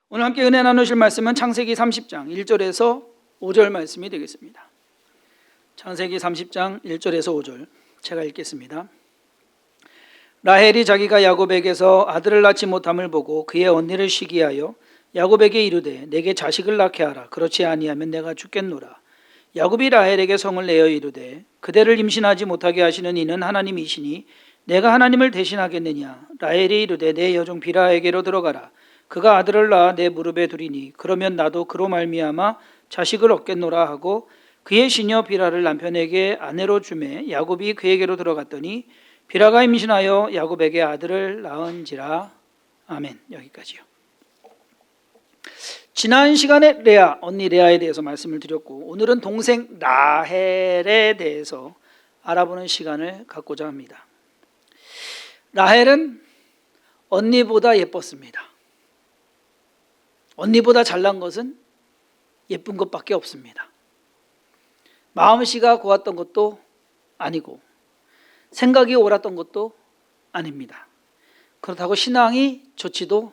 오늘 함께 은혜 나누실 말씀은 창세기 30장 1절에서 5절 말씀이 되겠습니다. 창세기 30장 1절에서 5절 제가 읽겠습니다. 라헬이 자기가 야곱에게서 아들을 낳지 못함을 보고 그의 언니를 시기하여 야곱에게 이르되 내게 자식을 낳게 하라. 그렇지 아니하면 내가 죽겠노라. 야곱이 라헬에게 성을 내어 이르되 그대를 임신하지 못하게 하시는 이는 하나님이시니 내가 하나님을 대신하겠느냐. 라헬이 이르되 내 여종 비라에게로 들어가라. 그가 아들을 낳아 내 무릎에 두리니 그러면 나도 그로 말미암아 자식을 얻겠노라 하고 그의 시녀 비라를 남편에게 아내로 주매 야곱이 그에게로 들어갔더니 비라가 임신하여 야곱에게 아들을 낳은지라. 아멘. 여기까지요. 지난 시간에 레아, 언니 레아에 대해서 말씀을 드렸고 오늘은 동생 라헬에 대해서 알아보는 시간을 갖고자 합니다. 라헬은 언니보다 예뻤습니다. 언니보다 잘난 것은 예쁜 것밖에 없습니다. 마음씨가 고왔던 것도 아니고 생각이 옳았던 것도 아닙니다. 그렇다고 신앙이 좋지도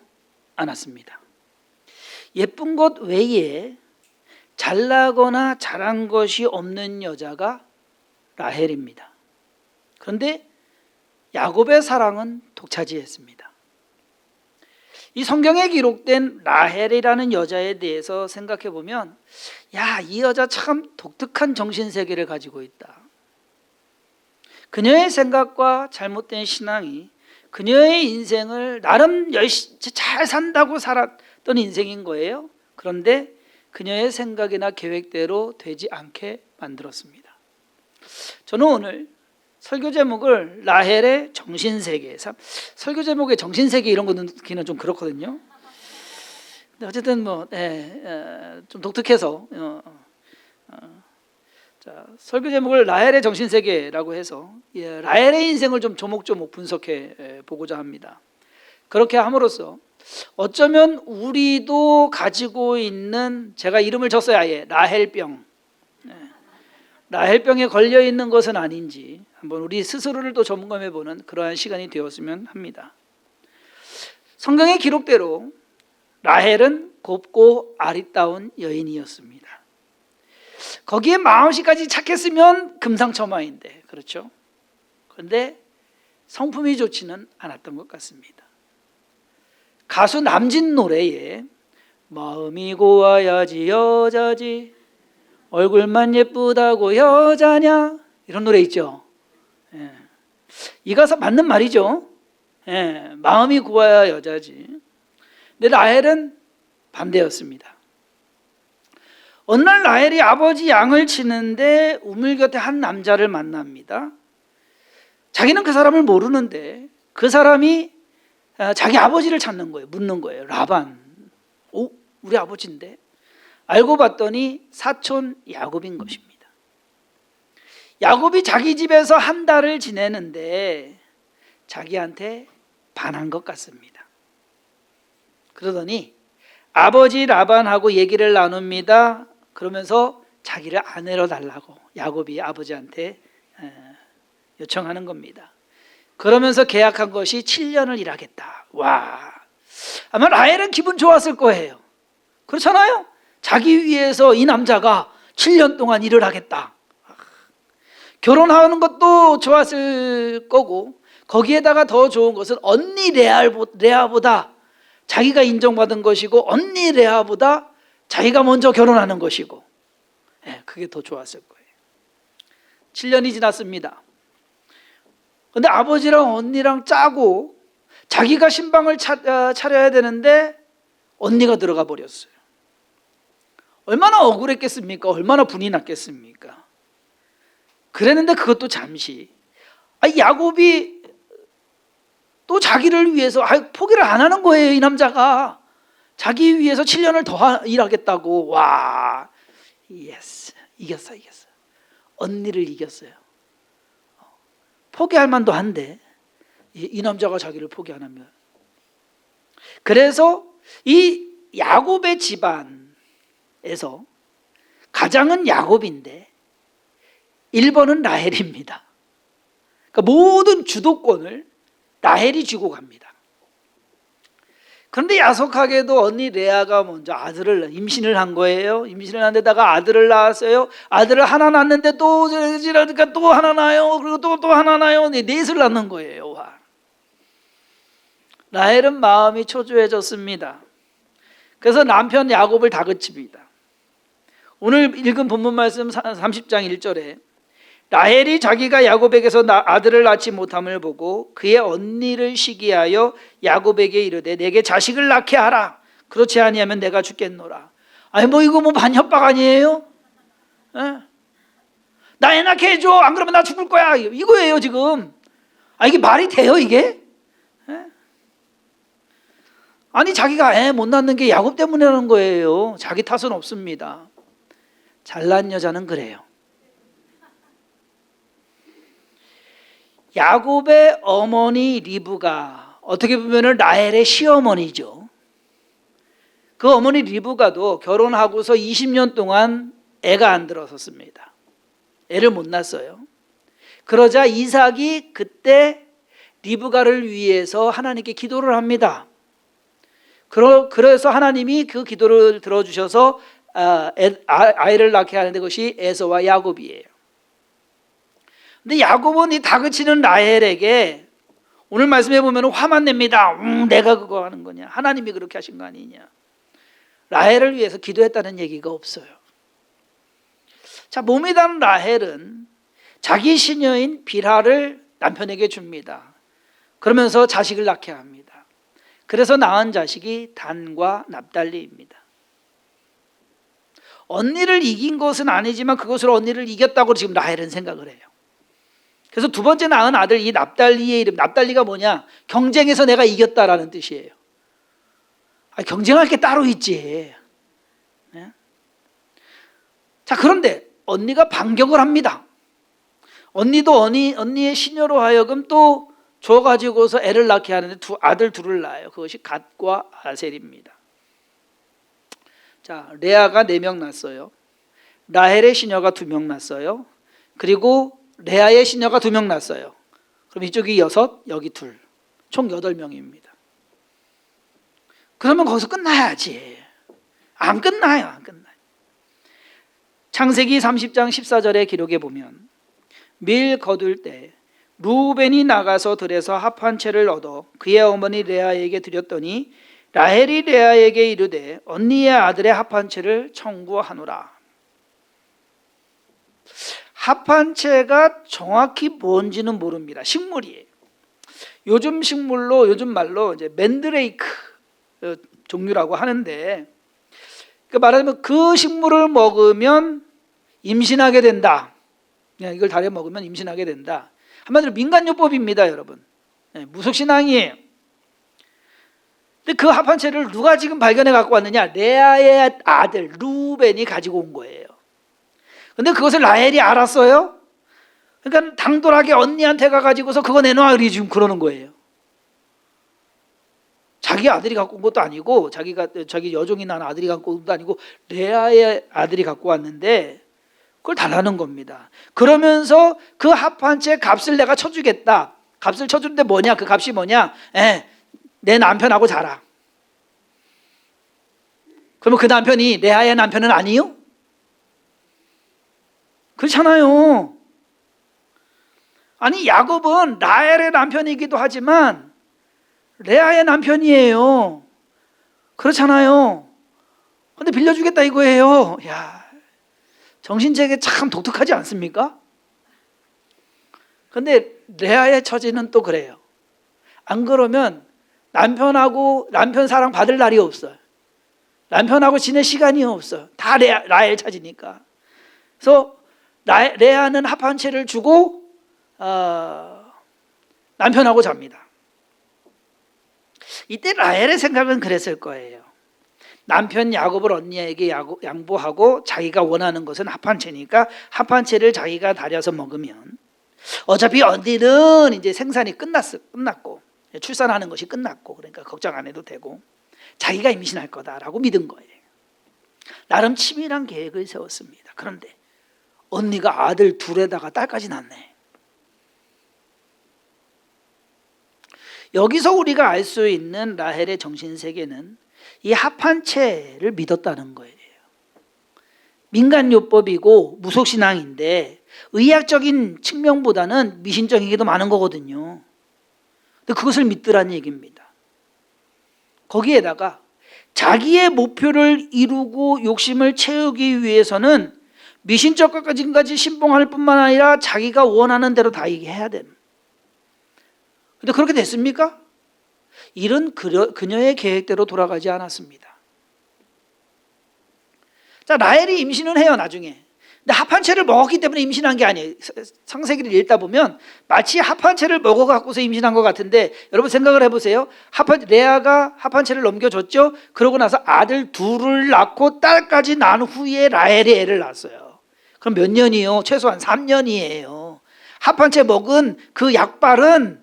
않았습니다. 예쁜 것 외에 잘나거나 잘한 것이 없는 여자가 라헬입니다. 그런데 야곱의 사랑은 독차지했습니다. 이 성경에 기록된 라헬이라는 여자에 대해서 생각해 보면 이 여자 참 독특한 정신세계를 가지고 있다. 그녀의 생각과 잘못된 신앙이 그녀의 인생을 나름 열심히 잘 산다고 살았던 인생인 거예요. 그런데 그녀의 생각이나 계획대로 되지 않게 만들었습니다. 저는 오늘 설교 제목을 라헬의 정신세계, 설교 제목에 정신세계 이런 거 넣기는 좀 그렇거든요. 근데 어쨌든 좀 독특해서 설교 제목을 라헬의 정신세계라고 해서 라헬의 인생을 좀 조목조목 분석해 보고자 합니다. 그렇게 함으로써 어쩌면 우리도 가지고 있는, 제가 이름을 줬어요. 아예 라헬병, 라헬병에 걸려 있는 것은 아닌지 한번 우리 스스로를 또 점검해 보는 그러한 시간이 되었으면 합니다. 성경의 기록대로 라헬은 곱고 아리따운 여인이었습니다. 거기에 마음씨까지 착했으면 금상첨화인데, 그렇죠? 그런데 성품이 좋지는 않았던 것 같습니다. 가수 남진 노래에 마음이 고와야지 여자지 얼굴만 예쁘다고 여자냐, 이런 노래 있죠. 이 가사 맞는 말이죠. 마음이 고와야 여자지. 근데 라헬은 반대였습니다. 어느 날 라헬이 아버지 양을 치는데 우물 곁에 한 남자를 만납니다. 자기는 그 사람을 모르는데 그 사람이 자기 아버지를 찾는 거예요. 묻는 거예요. 라반, 우리 아버지인데. 알고 봤더니 사촌 야곱인 것입니다. 야곱이 자기 집에서 한 달을 지내는데 자기한테 반한 것 같습니다. 그러더니 아버지 라반하고 얘기를 나눕니다. 그러면서 자기를 아내로 달라고 야곱이 아버지한테 요청하는 겁니다. 그러면서 계약한 것이 7년을 일하겠다. 와, 아마 라헬은 기분 좋았을 거예요. 그렇잖아요? 자기 위해서 이 남자가 7년 동안 일을 하겠다. 결혼하는 것도 좋았을 거고, 거기에다가 더 좋은 것은 언니 레아보다 자기가 인정받은 것이고, 언니 레아보다 자기가 먼저 결혼하는 것이고, 그게 더 좋았을 거예요. 7년이 지났습니다. 그런데 아버지랑 언니랑 짜고 자기가 신방을 차려야 되는데 언니가 들어가 버렸어요. 얼마나 억울했겠습니까? 얼마나 분이 났겠습니까? 그랬는데 그것도 잠시. 야곱이 또 자기를 위해서 포기를 안 하는 거예요. 이 남자가 자기 위해서 7년을 더 일하겠다고. 와, 예스, 이겼어. 언니를 이겼어요. 포기할 만도 한데 이 남자가 자기를 포기 안 하면. 그래서 이 야곱의 집안에서 가장은 야곱인데 1번은 라헬입니다. 그러니까 모든 주도권을 라헬이 쥐고 갑니다. 그런데 야속하게도 언니 레아가 먼저 아들을 임신을 한 거예요. 임신을 한 데다가 아들을 낳았어요. 아들을 하나 낳는데 또 지나니까 또 하나 낳아요. 그리고 또 하나 낳아요. 넷을 낳는 거예요. 라헬은 마음이 초조해졌습니다. 그래서 남편 야곱을 다그칩니다. 오늘 읽은 본문 말씀 30장 1절에 라헬이 자기가 야곱에게서 아들을 낳지 못함을 보고 그의 언니를 시기하여 야곱에게 이르되 내게 자식을 낳게 하라. 그렇지 아니하면 내가 죽겠노라. 아니 뭐 이거 뭐 반협박 아니에요? 에? 나 애 낳게 해줘. 안 그러면 나 죽을 거야. 이거예요 지금. 아 이게 말이 돼요 이게? 에? 아니 자기가 애 못 낳는 게 야곱 때문이라는 거예요. 자기 탓은 없습니다. 잘난 여자는 그래요. 야곱의 어머니 리브가 어떻게 보면 라헬의 시어머니죠. 그 어머니 리브가도 결혼하고서 20년 동안 애가 안 들어섰습니다. 애를 못 낳았어요. 그러자 이삭이 그때 리브가를 위해서 하나님께 기도를 합니다. 그래서 하나님이 그 기도를 들어주셔서 아이를 낳게 하는데 그것이 에서와 야곱이에요. 근데 야곱은 이 다그치는 라헬에게 오늘 말씀해 보면 화만 냅니다. 내가 그거 하는 거냐? 하나님이 그렇게 하신 거 아니냐? 라헬을 위해서 기도했다는 얘기가 없어요. 자, 몸이 단 라헬은 자기 시녀인 빌하를 남편에게 줍니다. 그러면서 자식을 낳게 합니다. 그래서 낳은 자식이 단과 납달리입니다. 언니를 이긴 것은 아니지만 그것으로 언니를 이겼다고 지금 라헬은 생각을 해요. 그래서 두 번째 낳은 아들 이 납달리의 이름, 납달리가 뭐냐? 경쟁에서 내가 이겼다라는 뜻이에요. 경쟁할 게 따로 있지. 네? 자, 그런데 언니가 반격을 합니다. 언니도 언니의 시녀로 하여금 또 줘가지고서 애를 낳게 하는데 아들 둘을 낳아요. 그것이 갓과 아셀입니다. 자, 레아가 4명 낳았어요. 라헬의 시녀가 2명 낳았어요. 그리고 레아의 시녀가 2명 낳았어요. 그럼 이쪽이 6, 여기 2, 총 8명입니다. 그러면 거기서 끝나야지. 안 끝나요. 안 끝나요. 창세기 30장 14절의 기록에 보면 밀 거둘 때 루벤이 나가서 들에서 합 한 채를 얻어 그의 어머니 레아에게 드렸더니 라헬이 레아에게 이르되 언니의 아들의 합 한 채를 청구하노라. 합 한 채가 정확히 뭔지는 모릅니다. 식물이에요. 요즘 말로 이제 맨드레이크 종류라고 하는데, 그 말하자면 그 식물을 먹으면 임신하게 된다. 그냥 이걸 달여 먹으면 임신하게 된다. 한마디로 민간요법입니다, 여러분. 네, 무속신앙이에요. 근데 그 합 한 채를 누가 지금 발견해 갖고 왔느냐? 레아의 아들 루벤이 가지고 온 거예요. 근데 그것을 라헬이 알았어요. 그러니까 당돌하게 언니한테 가가지고서 그거 내놔 이리 지금 그러는 거예요. 자기 아들이 갖고 온 것도 아니고 자기 여종이 낳은 아들이 갖고 온 것도 아니고 레아의 아들이 갖고 왔는데 그걸 달라는 겁니다. 그러면서 그 합 한 채 값을 내가 쳐주겠다. 값을 쳐주는데 뭐냐? 그 값이 뭐냐? 내 남편하고 자라. 그러면 그 남편이 레아의 남편은 아니요? 그렇잖아요. 아니 야곱은 라헬의 남편이기도 하지만 레아의 남편이에요. 그렇잖아요. 근데 빌려주겠다 이거예요. 야, 정신세계 참 독특하지 않습니까? 근데 레아의 처지는 또 그래요. 안 그러면 남편 사랑 받을 날이 없어요. 남편하고 지낼 시간이 없어요. 다 라헬 차지니까. 그래서 레아는 합 한 채를 주고 남편하고 잡니다. 이때 라헬의 생각은 그랬을 거예요. 남편 야곱을 언니에게 양보하고 자기가 원하는 것은 합 한 채니까 합 한 채를 자기가 다려서 먹으면 어차피 언니는 이제 생산이 끝났고 출산하는 것이 끝났고 그러니까 걱정 안 해도 되고 자기가 임신할 거다라고 믿은 거예요. 나름 치밀한 계획을 세웠습니다. 그런데 언니가 아들 둘에다가 딸까지 낳네. 여기서 우리가 알 수 있는 라헬의 정신세계는 이 합한 채를 믿었다는 거예요. 민간요법이고 무속신앙인데 의학적인 측면보다는 미신적인 게 더 많은 거거든요. 근데 그것을 믿더라는 얘기입니다. 거기에다가 자기의 목표를 이루고 욕심을 채우기 위해서는 미신적 것까지 신봉할 뿐만 아니라 자기가 원하는 대로 다 이게 해야 됩니다. 근데 그렇게 됐습니까? 일은 그녀의 계획대로 돌아가지 않았습니다. 자, 라헬이 임신은 해요, 나중에. 근데 합한 채를 먹었기 때문에 임신한 게 아니에요. 창세기를 읽다 보면 마치 합한 채를 먹어갖고서 임신한 것 같은데, 여러분 생각을 해보세요. 레아가 합한 채를 넘겨줬죠. 그러고 나서 아들 둘을 낳고 딸까지 낳은 후에 라헬이 애를 낳았어요. 그럼 몇 년이요? 최소한 3년이에요. 합한 채 먹은 그 약발은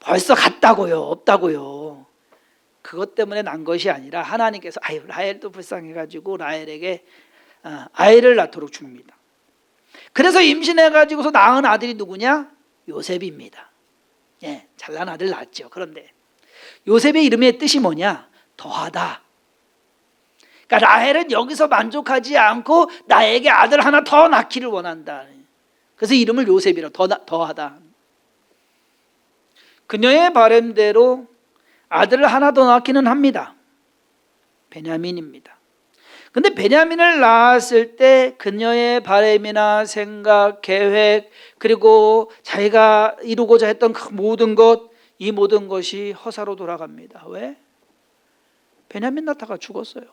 벌써 갔다고요? 없다고요? 그것 때문에 난 것이 아니라 하나님께서 라헬도 불쌍해가지고 라헬에게 아이를 낳도록 줍니다. 그래서 임신해가지고서 낳은 아들이 누구냐? 요셉입니다. 예, 잘난 아들 낳았죠. 그런데 요셉의 이름의 뜻이 뭐냐? 더하다. 그러니까 라헬은 여기서 만족하지 않고 나에게 아들 하나 더 낳기를 원한다. 그래서 이름을 요셉이라 더하다. 그녀의 바람대로 아들을 하나 더 낳기는 합니다. 베냐민입니다. 근데 베냐민을 낳았을 때 그녀의 바람이나 생각, 계획, 그리고 자기가 이루고자 했던 그 모든 것, 이 모든 것이 허사로 돌아갑니다. 왜? 베냐민 낳다가 죽었어요.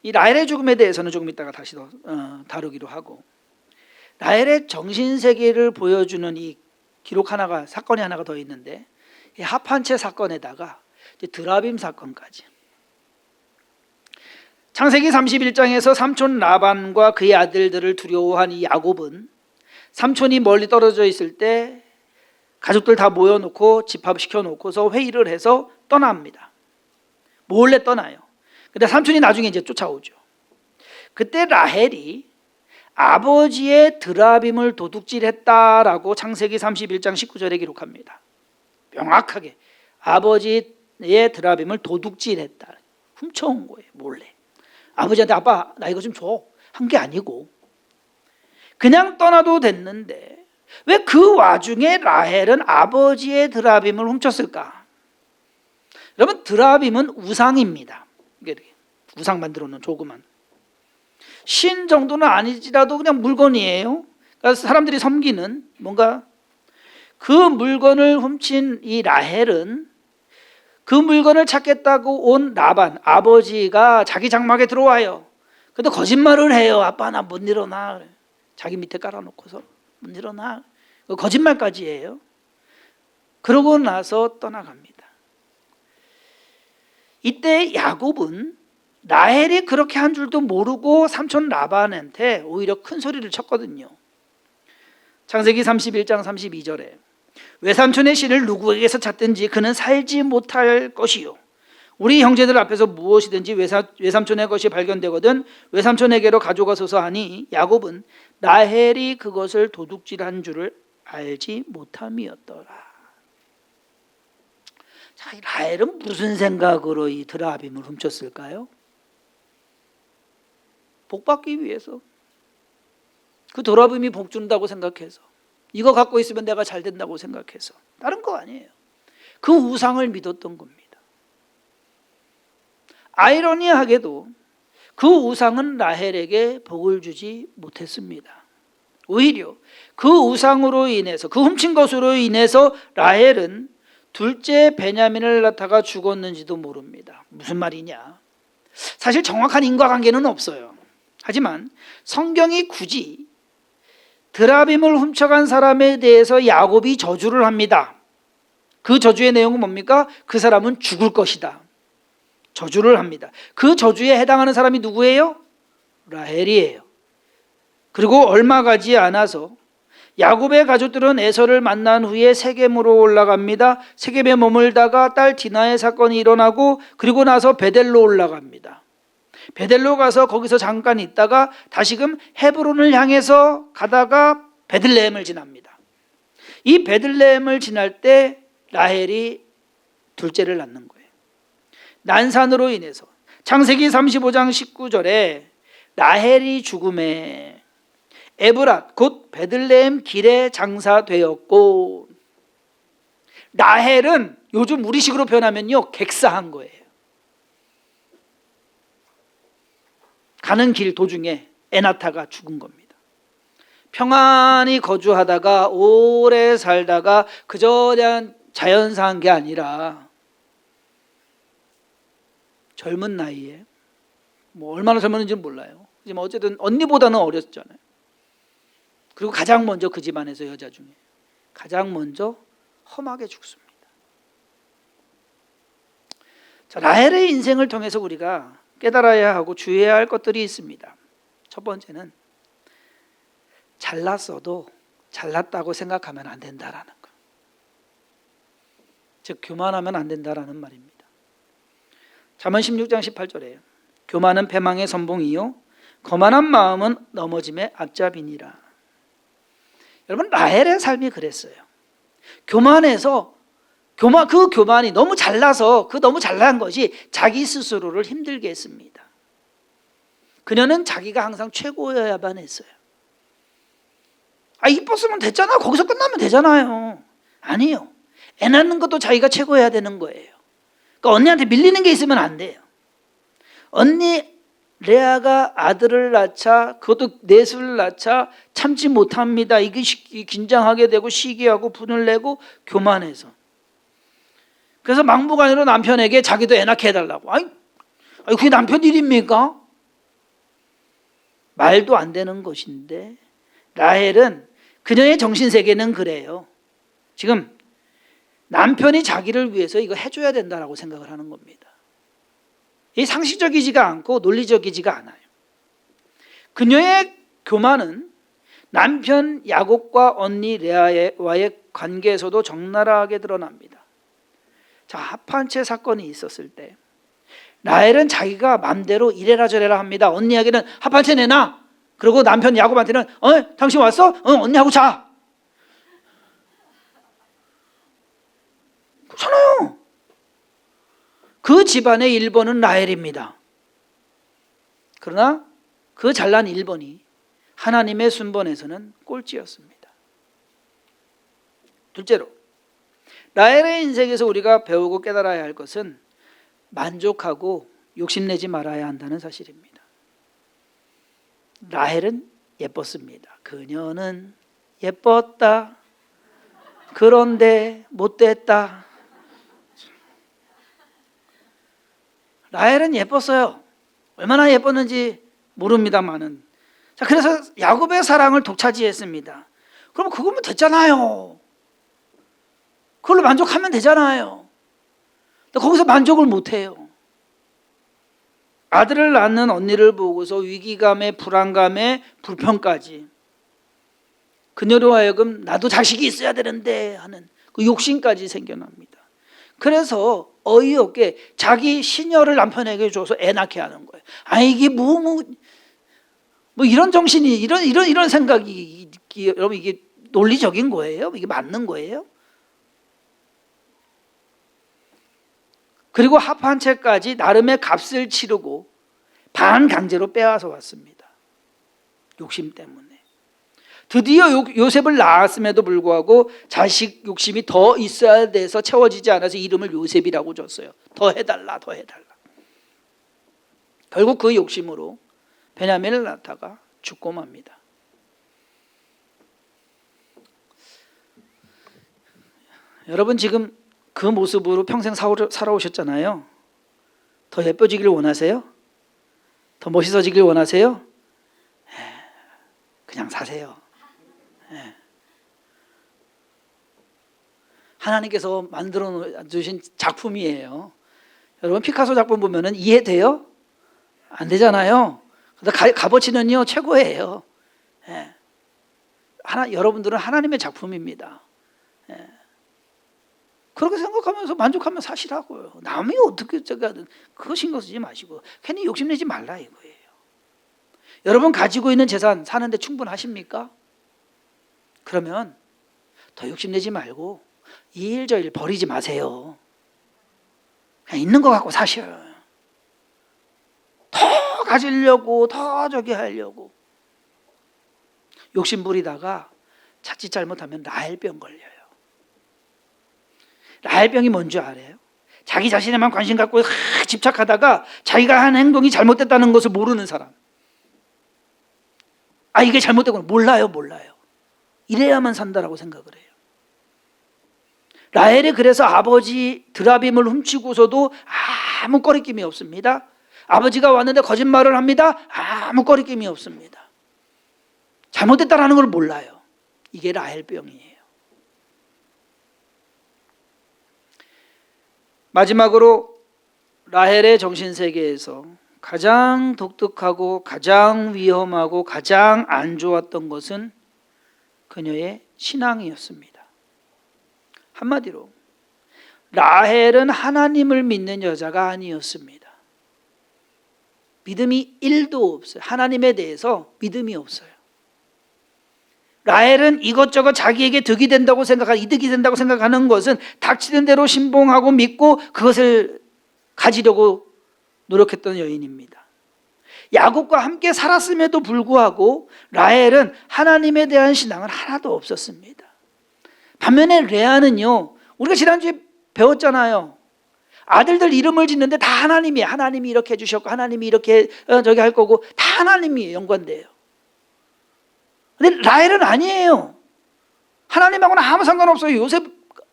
이 라헬의 죽음에 대해서는 조금 이따가 다시 더 다루기로 하고, 라헬의 정신세계를 보여주는 이 기록 하나가, 사건이 하나가 더 있는데, 이 합한 채 사건에다가 드라빔 사건까지. 창세기 31장에서 삼촌 라반과 그의 아들들을 두려워한 이 야곱은 삼촌이 멀리 떨어져 있을 때 가족들 다 모여놓고 집합시켜 놓고서 회의를 해서 떠납니다. 몰래 떠나요. 근데 삼촌이 나중에 이제 쫓아오죠. 그때 라헬이 아버지의 드라빔을 도둑질했다라고 창세기 31장 19절에 기록합니다. 명확하게 아버지의 드라빔을 도둑질했다. 훔쳐온 거예요. 몰래. 아버지한테 아빠 나 이거 좀 줘. 한 게 아니고 그냥 떠나도 됐는데 왜 그 와중에 라헬은 아버지의 드라빔을 훔쳤을까? 여러분, 드라빔은 우상입니다. 우상 만들어 놓은 조그만 신 정도는 아니지라도 그냥 물건이에요. 그러니까 사람들이 섬기는 뭔가, 그 물건을 훔친 이 라헬은 그 물건을 찾겠다고 온 라반 아버지가 자기 장막에 들어와요. 근데 거짓말을 해요. 아빠 나 못 일어나. 자기 밑에 깔아놓고서 못 일어나. 거짓말까지 해요. 그러고 나서 떠나갑니다. 이때 야곱은 라헬이 그렇게 한 줄도 모르고 삼촌 라반한테 오히려 큰 소리를 쳤거든요. 창세기 31장 32절에 외삼촌의 신을 누구에게서 찾든지 그는 살지 못할 것이요, 우리 형제들 앞에서 무엇이든지 외삼촌의 것이 발견되거든 외삼촌에게로 가져가소서 하니 야곱은 라헬이 그것을 도둑질한 줄을 알지 못함이었더라. 자, 라헬은 무슨 생각으로 이 드라빔을 훔쳤을까요? 복 받기 위해서. 그 드라빔이 복 준다고 생각해서, 이거 갖고 있으면 내가 잘 된다고 생각해서. 다른 거 아니에요. 그 우상을 믿었던 겁니다. 아이러니하게도 그 우상은 라헬에게 복을 주지 못했습니다. 오히려 그 우상으로 인해서, 그 훔친 것으로 인해서 라헬은 둘째 베냐민을 낳다가 죽었는지도 모릅니다. 무슨 말이냐? 사실 정확한 인과관계는 없어요. 하지만 성경이 굳이 드라빔을 훔쳐간 사람에 대해서 야곱이 저주를 합니다. 그 저주의 내용은 뭡니까? 그 사람은 죽을 것이다. 저주를 합니다. 그 저주에 해당하는 사람이 누구예요? 라헬이에요. 그리고 얼마 가지 않아서 야곱의 가족들은 에서를 만난 후에 세겜으로 올라갑니다. 세겜에 머물다가 딸 디나의 사건이 일어나고, 그리고 나서 베델로 올라갑니다. 베델로 가서 거기서 잠깐 있다가 다시금 헤브론을 향해서 가다가 베들레헴을 지납니다. 이 베들레헴을 지날 때 라헬이 둘째를 낳는 거예요. 난산으로 인해서 창세기 35장 19절에 라헬이 죽음에 에브랏 곧 베들레헴 길에 장사되었고, 라헬은 요즘 우리식으로 표현하면요 객사한 거예요. 가는 길 도중에 에나타가 죽은 겁니다. 평안히 거주하다가 오래 살다가 그저 그냥 자연사한 게 아니라 젊은 나이에, 뭐 얼마나 젊었는지는 몰라요. 하지만 어쨌든 언니보다는 어렸잖아요. 그리고 가장 먼저 그 집안에서 여자 중에 가장 먼저 험하게 죽습니다. 자, 라헬의 인생을 통해서 우리가 깨달아야 하고 주의해야 할 것들이 있습니다. 첫 번째는 잘났어도 잘났다고 생각하면 안 된다라는 거. 즉 교만하면 안 된다라는 말입니다. 잠언 16장 18절에 교만은 패망의 선봉이요 거만한 마음은 넘어짐의 앞잡이니라. 여러분, 라헬의 삶이 그랬어요. 교만해서 그 교만이 너무 잘나서 그 너무 잘난 것이 자기 스스로를 힘들게 했습니다. 그녀는 자기가 항상 최고여야만 했어요. 이뻤으면 됐잖아. 거기서 끝나면 되잖아요. 아니요. 애 낳는 것도 자기가 최고여야 되는 거예요. 그러니까 언니한테 밀리는 게 있으면 안 돼요. 언니 레아가 아들을 낳자, 그것도 넷을 낳자 참지 못합니다. 이게 긴장하게 되고 시기하고 분을 내고 교만해서. 그래서 막무가내로 남편에게 자기도 애 낳게 해달라고. 그게 남편 일입니까? 말도 안 되는 것인데 라헬은 그녀의 정신세계는 그래요. 지금 남편이 자기를 위해서 이거 해줘야 된다라고 생각을 하는 겁니다. 이 상식적이지가 않고 논리적이지가 않아요. 그녀의 교만은 남편 야곱과 언니 레아와의 관계에서도 적나라하게 드러납니다. 자, 합한채 사건이 있었을 때 라헬은 자기가 맘대로 이래라 저래라 합니다. 언니에게는 합한채 내놔. 그리고 남편 야곱한테는 당신 왔어? 언니하고 자. 그렇잖아요. 그 집안의 1번은 라헬입니다. 그러나 그 잘난 1번이 하나님의 순번에서는 꼴찌였습니다. 둘째로, 라헬의 인생에서 우리가 배우고 깨달아야 할 것은 만족하고 욕심내지 말아야 한다는 사실입니다. 라헬은 예뻤습니다. 그녀는 예뻤다. 그런데 못됐다. 라헬은 예뻤어요. 얼마나 예뻤는지 모릅니다만은. 자, 그래서 야곱의 사랑을 독차지했습니다. 그럼 그거면 됐잖아요. 그걸로 만족하면 되잖아요. 근데 거기서 만족을 못해요. 아들을 낳는 언니를 보고서 위기감에 불안감에 불평까지 그녀로 하여금 나도 자식이 있어야 되는데 하는 그 욕심까지 생겨납니다. 그래서 어이없게 자기 시녀를 남편에게 줘서 애 낳게 하는 거예요. 이게 뭐 이런 정신이 이런 생각이 여러분 이게 논리적인 거예요? 이게 맞는 거예요? 그리고 합한 채까지 나름의 값을 치르고 반강제로 빼앗아 왔습니다. 욕심 때문에. 드디어 요셉을 낳았음에도 불구하고 자식 욕심이 더 있어야 돼서 채워지지 않아서 이름을 요셉이라고 줬어요. 더 해달라. 결국 그 욕심으로 베냐민을 낳다가 죽고 맙니다. 여러분 지금 그 모습으로 평생 살아오셨잖아요. 더 예뻐지길 원하세요? 더 멋있어지길 원하세요? 그냥 사세요. 하나님께서 만들어 주신 작품이에요. 여러분 피카소 작품 보면은 이해돼요? 안 되잖아요. 값어치는요 최고예요. 여러분들은 하나님의 작품입니다. 그렇게 생각하면서 만족하면 사시라고요. 남이 어떻게 하든 그거 신경 쓰지 마시고 괜히 욕심내지 말라 이거예요. 여러분 가지고 있는 재산 사는데 충분하십니까? 그러면 더 욕심내지 말고 이 일 저 일 버리지 마세요. 그냥 있는 거 갖고 사셔요. 더 가지려고 더 저기 하려고 욕심 부리다가 자칫 잘못하면 라헬병 걸려요. 라헬병이 뭔지 알아요? 자기 자신에만 관심 갖고 집착하다가 자기가 한 행동이 잘못됐다는 것을 모르는 사람. 이게 잘못되구나. 몰라요. 이래야만 산다라고 생각을 해요. 라헬이 그래서 아버지 드라빔을 훔치고서도 아무 꺼리낌이 없습니다. 아버지가 왔는데 거짓말을 합니다. 아무 꺼리낌이 없습니다. 잘못됐다라는 걸 몰라요. 이게 라헬병이에요. 마지막으로 라헬의 정신세계에서 가장 독특하고 가장 위험하고 가장 안 좋았던 것은 그녀의 신앙이었습니다. 한마디로 라헬은 하나님을 믿는 여자가 아니었습니다. 믿음이 1도 없어요. 하나님에 대해서 믿음이 없어요. 라헬은 이것저것 자기에게 이득이 된다고 생각하는 것은 닥치는 대로 신봉하고 믿고 그것을 가지려고 노력했던 여인입니다. 야곱과 함께 살았음에도 불구하고 라헬은 하나님에 대한 신앙은 하나도 없었습니다. 반면에 레아는요, 우리가 지난주에 배웠잖아요. 아들들 이름을 짓는데 다 하나님이 이렇게 해주셨고 하나님이 이렇게 저기 할 거고 다 하나님이 연관돼요. 근데 라헬은 아니에요. 하나님하고는 아무 상관없어요. 요셉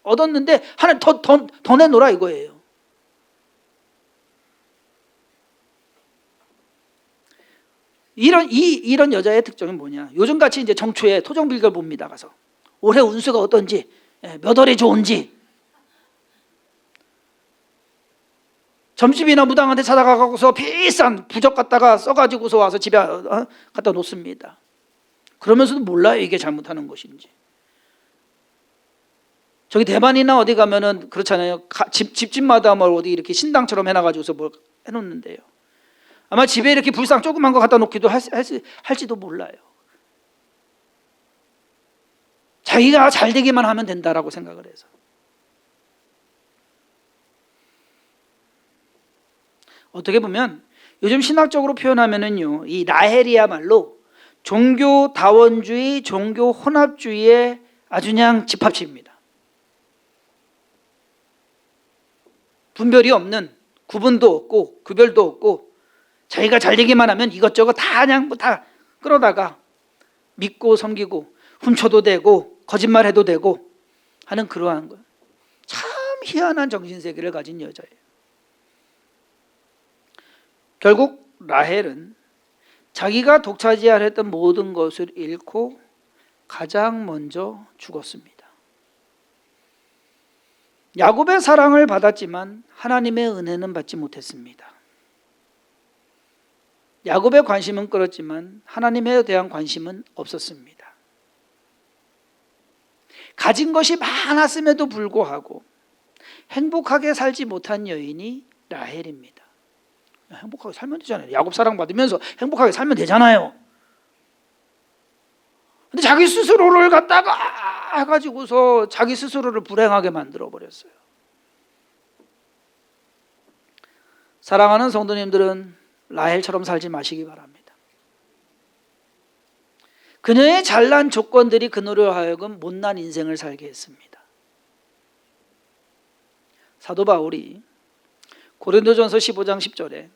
얻었는데 하나님 더 내놓으라 이거예요. 이런 여자의 특징이 뭐냐? 요즘같이 이제 정초에 토종빌걸 봅니다. 가서 올해 운수가 어떤지, 몇 월이 좋은지, 점집이나 무당한테 찾아가고서 비싼 부적 갖다가 써가지고서 와서 집에 갖다 놓습니다. 그러면서도 몰라요 이게 잘못하는 것인지. 저기 대만이나 어디 가면은 그렇잖아요. 집집마다 뭘 어디 이렇게 신당처럼 해놔가지고서 뭘 해놓는데요. 아마 집에 이렇게 불상 조그만 거 갖다 놓기도 할지도 몰라요. 자기가 잘 되기만 하면 된다라고 생각을 해서. 어떻게 보면 요즘 신학적으로 표현하면은요, 이 라헬이야말로 종교 다원주의, 종교 혼합주의의 아주 그냥 집합체입니다. 분별이 없는, 구분도 없고 구별도 없고 자기가 잘 되기만 하면 이것저것 다 그냥 다 끌어다가 믿고 섬기고 훔쳐도 되고 거짓말해도 되고 하는 그러한 것. 참 희한한 정신세계를 가진 여자예요. 결국 라헬은 자기가 독차지하려 했던 모든 것을 잃고 가장 먼저 죽었습니다. 야곱의 사랑을 받았지만 하나님의 은혜는 받지 못했습니다. 야곱의 관심은 끌었지만 하나님에 대한 관심은 없었습니다. 가진 것이 많았음에도 불구하고 행복하게 살지 못한 여인이 라헬입니다. 행복하게 살면 되잖아요. 야곱 사랑 받으면서 행복하게 살면 되잖아요. 근데 자기 스스로를 갖다가 해가지고서 자기 스스로를 불행하게 만들어 버렸어요. 사랑하는 성도님들은 라헬처럼 살지 마시기 바랍니다. 그녀의 잘난 조건들이 그녀로 하여금 못난 인생을 살게 했습니다. 사도 바울이 고린도전서 15장 10절에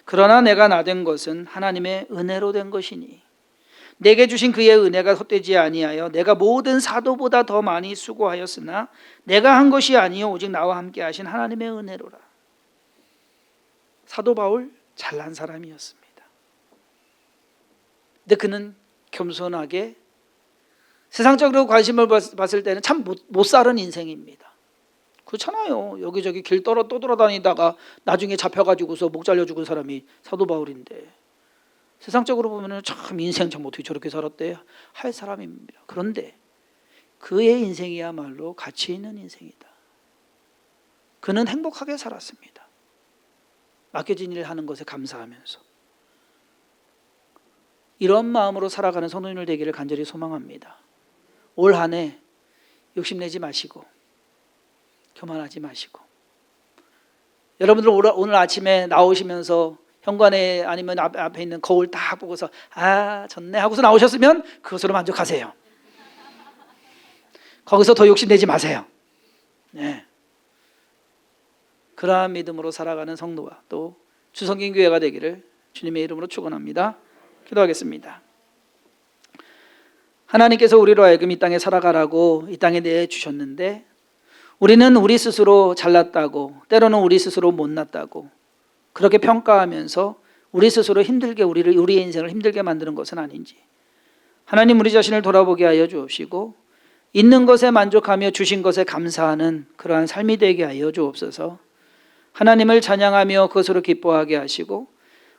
그러나 내가 나된 것은 하나님의 은혜로 된 것이니 내게 주신 그의 은혜가 헛되지 아니하여 내가 모든 사도보다 더 많이 수고하였으나 내가 한 것이 아니요 오직 나와 함께 하신 하나님의 은혜로라. 사도 바울 잘난 사람이었습니다. 근데 그는 겸손하게 세상적으로 관심을 봤을 때는 참 못 사는 인생입니다. 그렇잖아요. 여기저기 길 떠돌아다니다가 나중에 잡혀가지고서 목 잘려 죽은 사람이 사도 바울인데 세상적으로 보면 참 인생 참 어떻게 저렇게 살았대 할 사람입니다. 그런데 그의 인생이야말로 가치 있는 인생이다. 그는 행복하게 살았습니다. 맡겨진 일을 하는 것에 감사하면서. 이런 마음으로 살아가는 성도님들 되기를 간절히 소망합니다. 올 한 해 욕심내지 마시고 교만하지 마시고, 여러분들 오늘 아침에 나오시면서 현관에 아니면 앞에 있는 거울 딱 보고서 아 좋네 하고서 나오셨으면 그것으로 만족하세요. 거기서 더 욕심내지 마세요. 네. 그러한 믿음으로 살아가는 성도와 또 주성경교회가 되기를 주님의 이름으로 축원합니다. 기도하겠습니다. 하나님께서 우리로 하여금 이 땅에 살아가라고 이 땅에 내주셨는데, 우리는 우리 스스로 잘났다고, 때로는 우리 스스로 못났다고 그렇게 평가하면서 우리 스스로 힘들게 우리의 인생을 힘들게 만드는 것은 아닌지, 하나님 우리 자신을 돌아보게 하여 주옵시고 있는 것에 만족하며 주신 것에 감사하는 그러한 삶이 되게 하여 주옵소서. 하나님을 찬양하며 그것으로 기뻐하게 하시고,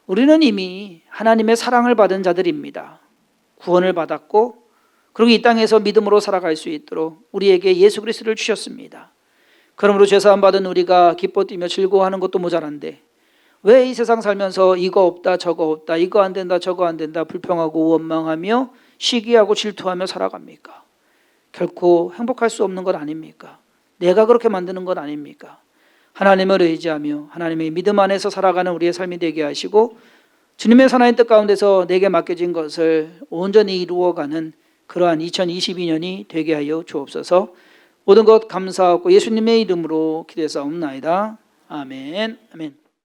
우리는 이미 하나님의 사랑을 받은 자들입니다. 구원을 받았고 그리고 이 땅에서 믿음으로 살아갈 수 있도록 우리에게 예수 그리스도를 주셨습니다. 그러므로 죄사함 받은 우리가 기뻐 뛰며 즐거워하는 것도 모자란데 왜 이 세상 살면서 이거 없다 저거 없다, 이거 안 된다 저거 안 된다 불평하고 원망하며 시기하고 질투하며 살아갑니까? 결코 행복할 수 없는 것 아닙니까? 내가 그렇게 만드는 것 아닙니까? 하나님을 의지하며 하나님의 믿음 안에서 살아가는 우리의 삶이 되게 하시고, 주님의 선한 뜻 가운데서 내게 맡겨진 것을 온전히 이루어가는 그러한 2022년이 되게 하여 주옵소서. 모든 것 감사하고 예수님의 이름으로 기도했사옵나이다. 아멘. 아멘.